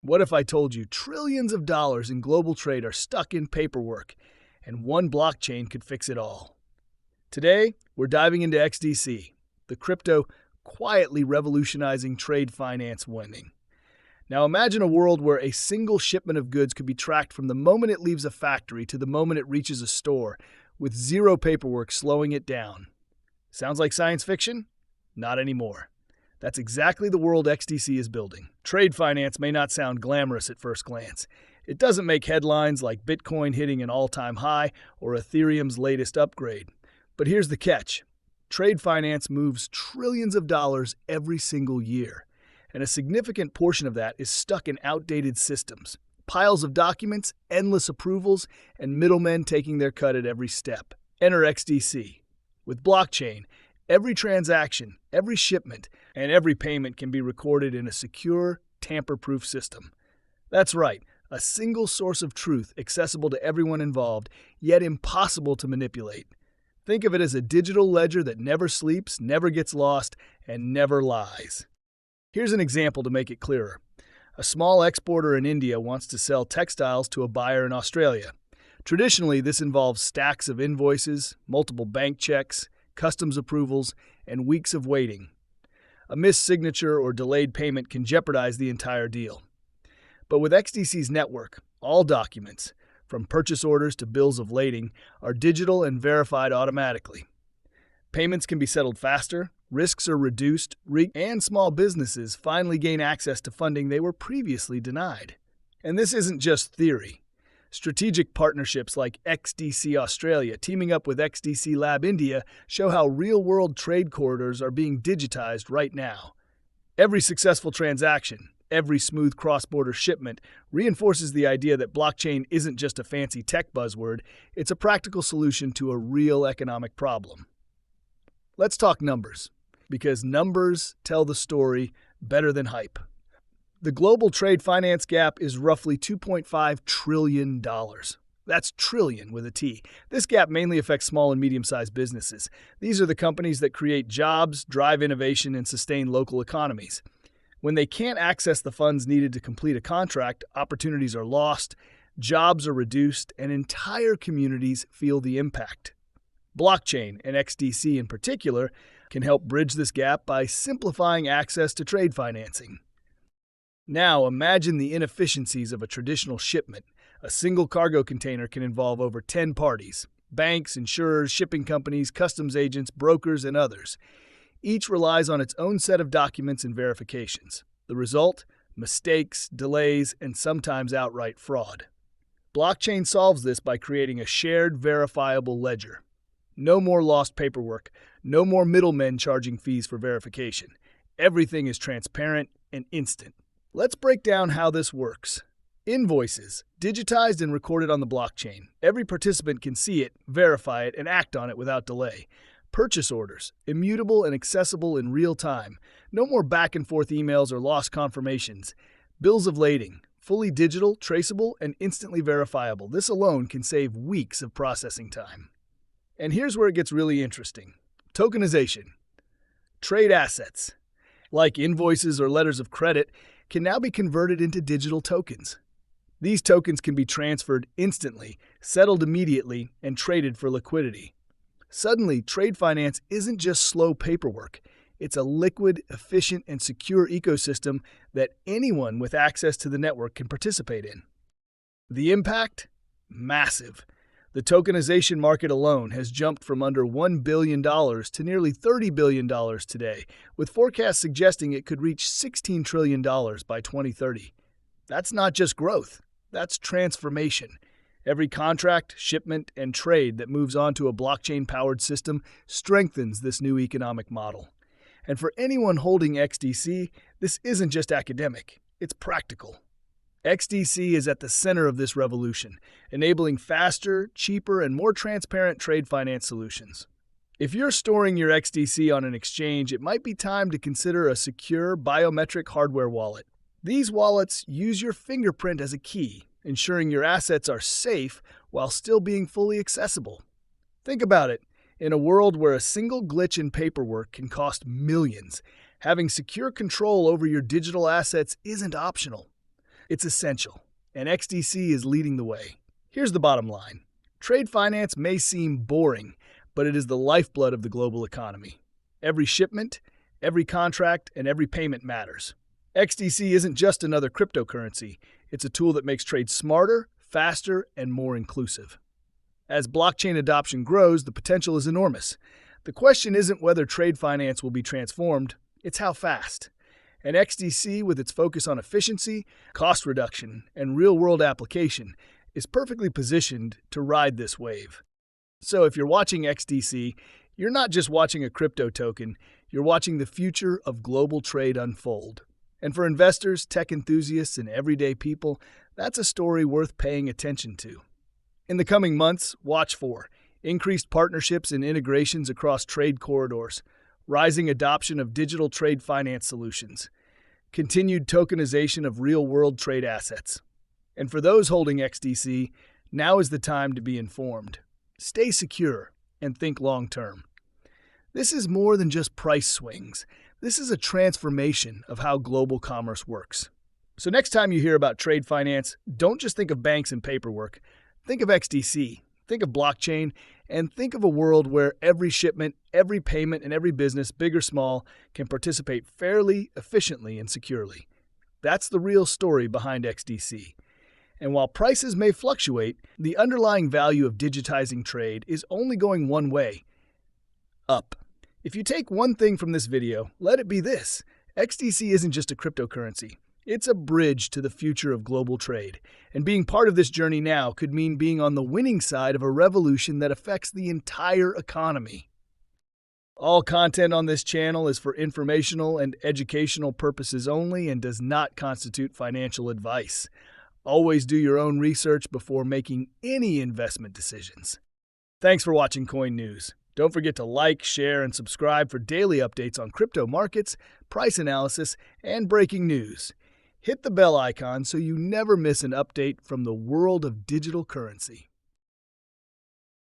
What if I told you trillions of dollars in global trade are stuck in paperwork, and one blockchain could fix it all? Today, we're diving into XDC, the crypto quietly revolutionizing trade finance lending. Now imagine a world where a single shipment of goods could be tracked from the moment it leaves a factory to the moment it reaches a store, with zero paperwork slowing it down. Sounds like science fiction? Not anymore. That's exactly the world XDC is building. Trade finance may not sound glamorous at first glance. It doesn't make headlines like Bitcoin hitting an all-time high or Ethereum's latest upgrade. But here's the catch. Trade finance moves trillions of dollars every single year, and a significant portion of that is stuck in outdated systems. Piles of documents, endless approvals, and middlemen taking their cut at every step. Enter XDC. With blockchain, every transaction, every shipment, and every payment can be recorded in a secure, tamper-proof system. That's right, a single source of truth accessible to everyone involved, yet impossible to manipulate. Think of it as a digital ledger that never sleeps, never gets lost, and never lies. Here's an example to make it clearer. A small exporter in India wants to sell textiles to a buyer in Australia. Traditionally, this involves stacks of invoices, multiple bank checks, customs approvals, and weeks of waiting. A missed signature or delayed payment can jeopardize the entire deal. But with XDC's network, all documents, from purchase orders to bills of lading, are digital and verified automatically. Payments can be settled faster, risks are reduced, and small businesses finally gain access to funding they were previously denied. And this isn't just theory. Strategic partnerships like XDC Australia teaming up with XDC Lab India show how real-world trade corridors are being digitized right now. Every successful transaction, every smooth cross-border shipment reinforces the idea that blockchain isn't just a fancy tech buzzword, it's a practical solution to a real economic problem. Let's talk numbers, because numbers tell the story better than hype. The global trade finance gap is roughly $2.5 trillion. That's trillion with a T. This gap mainly affects small and medium-sized businesses. These are the companies that create jobs, drive innovation, and sustain local economies. When they can't access the funds needed to complete a contract, opportunities are lost, jobs are reduced, and entire communities feel the impact. Blockchain, and XDC in particular, can help bridge this gap by simplifying access to trade financing. Now imagine the inefficiencies of a traditional shipment. A single cargo container can involve over 10 parties: banks, insurers, shipping companies, customs agents, brokers, and others. Each relies on its own set of documents and verifications. The result? Mistakes, delays, and sometimes outright fraud. Blockchain solves this by creating a shared, verifiable ledger. No more lost paperwork, no more middlemen charging fees for verification. Everything is transparent and instant. Let's break down how this works. Invoices, digitized and recorded on the blockchain. Every participant can see it, verify it, and act on it without delay. Purchase orders, immutable and accessible in real time. No more back-and-forth emails or lost confirmations. Bills of lading, fully digital, traceable, and instantly verifiable. This alone can save weeks of processing time. And here's where it gets really interesting. Tokenization. Trade assets, like invoices or letters of credit, can now be converted into digital tokens. These tokens can be transferred instantly, settled immediately, and traded for liquidity. Suddenly, trade finance isn't just slow paperwork. It's a liquid, efficient, and secure ecosystem that anyone with access to the network can participate in. The impact? Massive. The tokenization market alone has jumped from under $1 billion to nearly $30 billion today, with forecasts suggesting it could reach $16 trillion by 2030. That's not just growth, that's transformation. Every contract, shipment, and trade that moves onto a blockchain-powered system strengthens this new economic model. And for anyone holding XDC, this isn't just academic, it's practical. XDC is at the center of this revolution, enabling faster, cheaper, and more transparent trade finance solutions. If you're storing your XDC on an exchange, it might be time to consider a secure biometric hardware wallet. These wallets use your fingerprint as a key, ensuring your assets are safe while still being fully accessible. Think about it. In a world where a single glitch in paperwork can cost millions, having secure control over your digital assets isn't optional. It's essential, and XDC is leading the way. Here's the bottom line. Trade finance may seem boring, but it is the lifeblood of the global economy. Every shipment, every contract, and every payment matters. XDC isn't just another cryptocurrency. It's a tool that makes trade smarter, faster, and more inclusive. As blockchain adoption grows, the potential is enormous. The question isn't whether trade finance will be transformed, it's how fast. And XDC, with its focus on efficiency, cost reduction, and real-world application, is perfectly positioned to ride this wave. So if you're watching XDC, you're not just watching a crypto token, you're watching the future of global trade unfold. And for investors, tech enthusiasts, and everyday people, that's a story worth paying attention to. In the coming months, watch for increased partnerships and integrations across trade corridors, rising adoption of digital trade finance solutions, continued tokenization of real-world trade assets. And for those holding XDC, now is the time to be informed. Stay secure and think long-term. This is more than just price swings. This is a transformation of how global commerce works. So next time you hear about trade finance, don't just think of banks and paperwork. Think of XDC, think of blockchain, and think of a world where every shipment, every payment, and every business, big or small, can participate fairly, efficiently, and securely. That's the real story behind XDC. And while prices may fluctuate, the underlying value of digitizing trade is only going one way: up. If you take one thing from this video, let it be this: XDC isn't just a cryptocurrency. It's a bridge to the future of global trade, and being part of this journey now could mean being on the winning side of a revolution that affects the entire economy. All content on this channel is for informational and educational purposes only and does not constitute financial advice. Always do your own research before making any investment decisions. Thanks for watching Coin News. Don't forget to like, share, and subscribe for daily updates on crypto markets, price analysis, and breaking news. Hit the bell icon so you never miss an update from the world of digital currency.